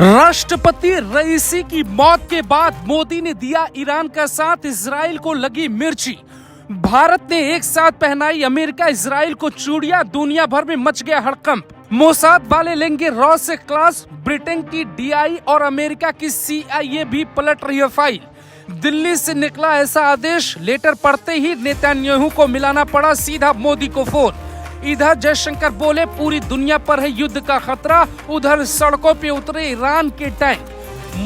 राष्ट्रपति रईसी की मौत के बाद मोदी ने दिया ईरान का साथ, इजराइल को लगी मिर्ची। भारत ने एक साथ पहनाई अमेरिका इजराइल को चूड़ियां, दुनिया भर में मच गया हड़कंप। मोसाद वाले लेंगे रॉ से क्लास, ब्रिटेन की डीआई और अमेरिका की सीआईए भी पलट रही है फाइल। दिल्ली से निकला ऐसा आदेश, लेटर पढ़ते ही नेतन्याहू को मिलाना पड़ा सीधा मोदी को फोन। इधर जयशंकर बोले पूरी दुनिया पर है युद्ध का खतरा, उधर सड़कों पे उतरे ईरान के टैंक।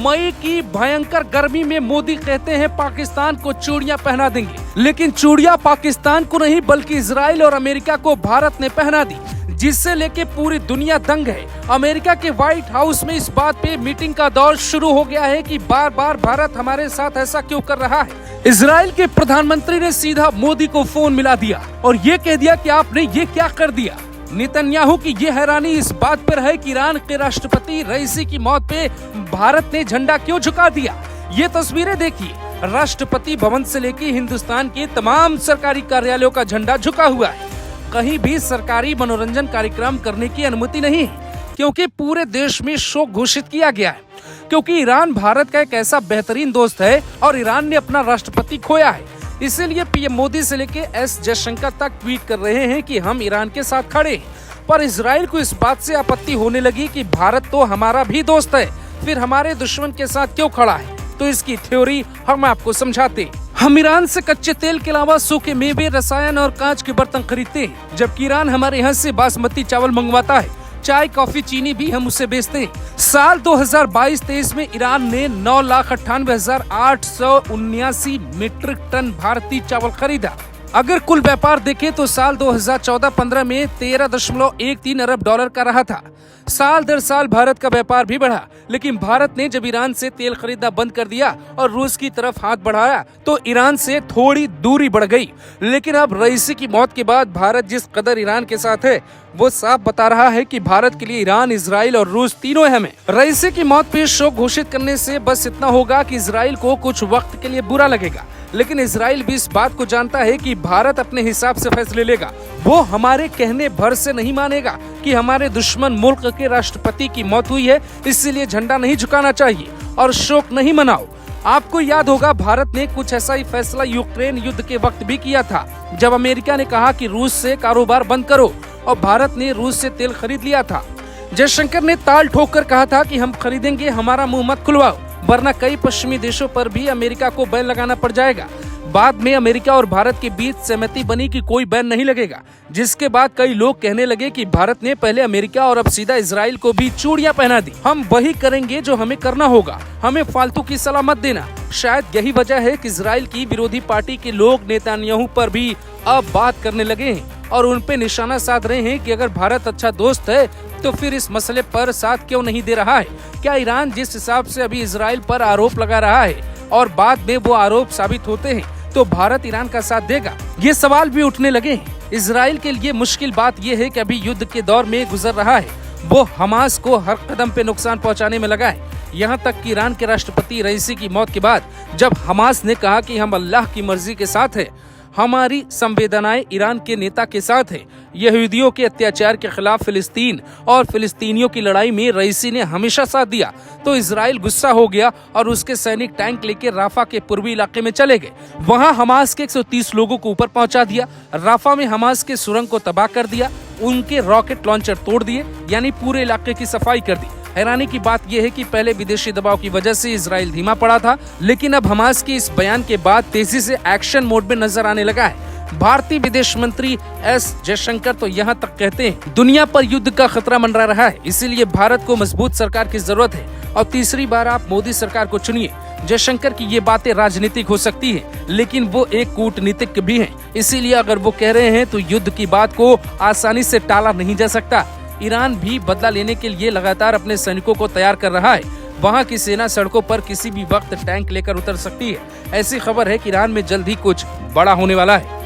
मई की भयंकर गर्मी में मोदी कहते हैं पाकिस्तान को चूड़ियां पहना देंगे, लेकिन चूड़ियां पाकिस्तान को नहीं बल्कि इजराइल और अमेरिका को भारत ने पहना दी, जिससे लेके पूरी दुनिया दंग है। अमेरिका के व्हाइट हाउस में इस बात पे मीटिंग का दौर शुरू हो गया है कि बार बार भारत हमारे साथ ऐसा क्यों कर रहा है। इजराइल के प्रधानमंत्री ने सीधा मोदी को फोन मिला दिया और ये कह दिया कि आपने ये क्या कर दिया। नेतन्याहू की ये हैरानी इस बात पर है कि ईरान के राष्ट्रपति रईसी की मौत पे भारत ने झंडा क्यों झुका दिया। ये तस्वीरें देखिए, राष्ट्रपति भवन से लेकर हिंदुस्तान के तमाम सरकारी कार्यालयों का झंडा झुका हुआ है। कहीं भी सरकारी मनोरंजन कार्यक्रम करने की अनुमति नहीं है, क्योंकि पूरे देश में शोक घोषित किया गया है। क्योंकि ईरान भारत का एक ऐसा बेहतरीन दोस्त है और ईरान ने अपना राष्ट्रपति खोया है। इसीलिए पीएम मोदी से लेकर एस जयशंकर तक ट्वीट कर रहे हैं कि हम ईरान के साथ खड़े हैं। पर इजराइल को इस बात से आपत्ति होने लगी कि भारत तो हमारा भी दोस्त है, फिर हमारे दुश्मन के साथ क्यों खड़ा है। तो इसकी थ्योरी हम आपको समझाते हैं। हम ईरान से कच्चे तेल के अलावा सूखे मेवे, रसायन और कांच के बर्तन खरीदते हैं, जबकि ईरान हमारे यहाँ से बासमती चावल मंगवाता है। चाय, कॉफी, चीनी भी हम उसे बेचते हैं। साल 2022-23 में ईरान ने 9,98,879 मीट्रिक टन भारतीय चावल खरीदा। अगर कुल व्यापार देखें तो साल 2014-15 में 13.13 अरब डॉलर का रहा था। साल दर साल भारत का व्यापार भी बढ़ा, लेकिन भारत ने जब ईरान से तेल खरीदना बंद कर दिया और रूस की तरफ हाथ बढ़ाया तो ईरान से थोड़ी दूरी बढ़ गई। लेकिन अब रईसी की मौत के बाद भारत जिस कदर ईरान के साथ है, वो साफ बता रहा है कि भारत के लिए ईरान, इजराइल और रूस तीनों अहम है। रईसी की मौत पे शोक घोषित करने से बस इतना होगा कि इजराइल को कुछ वक्त के लिए बुरा लगेगा, लेकिन इजराइल भी इस बात को जानता है कि भारत अपने हिसाब से फैसले लेगा। वो हमारे कहने भर से नहीं मानेगा कि हमारे दुश्मन मुल्क के राष्ट्रपति की मौत हुई है, इसीलिए झंडा नहीं झुकाना चाहिए और शोक नहीं मनाओ। आपको याद होगा भारत ने कुछ ऐसा ही फैसला यूक्रेन युद्ध के वक्त भी किया था, जब अमेरिका ने कहा कि रूस से कारोबार बंद करो और भारत ने रूस से तेल खरीद लिया था। जयशंकर ने ताल ठोक कर कहा था कि हम खरीदेंगे, हमारा मुंह मत खुलवाओ, वरना कई पश्चिमी देशों पर भी अमेरिका को बैन लगाना पड़ जाएगा। बाद में अमेरिका और भारत के बीच सहमति बनी कि कोई बैन नहीं लगेगा, जिसके बाद कई लोग कहने लगे कि भारत ने पहले अमेरिका और अब सीधा इजराइल को भी चूड़ियां पहना दी। हम वही करेंगे जो हमें करना होगा, हमें फालतू की सलाह मत देना। शायद यही वजह है कि इजराइल की विरोधी पार्टी के लोग नेतन्याहू पर भी अब बात करने लगे हैं और उन पे निशाना साध रहे हैं कि अगर भारत अच्छा दोस्त है तो फिर इस मसले पर साथ क्यों नहीं दे रहा है। क्या ईरान जिस हिसाब से अभी इजराइल पर आरोप लगा रहा है और बाद में वो आरोप साबित होते हैं तो भारत ईरान का साथ देगा? ये सवाल भी उठने लगे हैं। इजराइल के लिए मुश्किल बात यह है कि अभी युद्ध के दौर में गुजर रहा है, वो हमास को हर कदम पे नुकसान पहुंचाने में लगा है। यहाँ तक कि ईरान के राष्ट्रपति रईसी की मौत के बाद जब हमास ने कहा कि हम अल्लाह की मर्जी के साथ है, हमारी संवेदनाएं ईरान के नेता के साथ है। यहूदियों के अत्याचार के खिलाफ फिलिस्तीन और फिलिस्तीनियों की लड़ाई में रईसी ने हमेशा साथ दिया, तो इजराइल गुस्सा हो गया और उसके सैनिक टैंक लेकर राफा के पूर्वी इलाके में चले गए। वहां हमास के 130 लोगों को ऊपर पहुंचा दिया। राफा में हमास के सुरंग को तबाह कर दिया, उनके रॉकेट लॉन्चर तोड़ दिए, यानी पूरे इलाके की सफाई कर दी। हैरानी की बात यह है कि पहले विदेशी दबाव की वजह से इजराइल धीमा पड़ा था, लेकिन अब हमास के इस बयान के बाद तेजी से एक्शन मोड में नजर आने लगा है। भारतीय विदेश मंत्री एस जयशंकर तो यहाँ तक कहते हैं दुनिया पर युद्ध का खतरा मंडरा रहा है, इसीलिए भारत को मजबूत सरकार की जरूरत है और तीसरी बार आप मोदी सरकार को चुनिए। जयशंकर की ये बातें राजनीतिक हो सकती है, लेकिन वो एक कूटनीतिज्ञ भी हैं, इसीलिए अगर वो कह रहे हैं तो युद्ध की बात को आसानी से टाला नहीं जा सकता। ईरान भी बदला लेने के लिए लगातार अपने सैनिकों को तैयार कर रहा है। वहां की सेना सड़कों पर किसी भी वक्त टैंक लेकर उतर सकती है। ऐसी खबर है कि ईरान में जल्द ही कुछ बड़ा होने वाला है।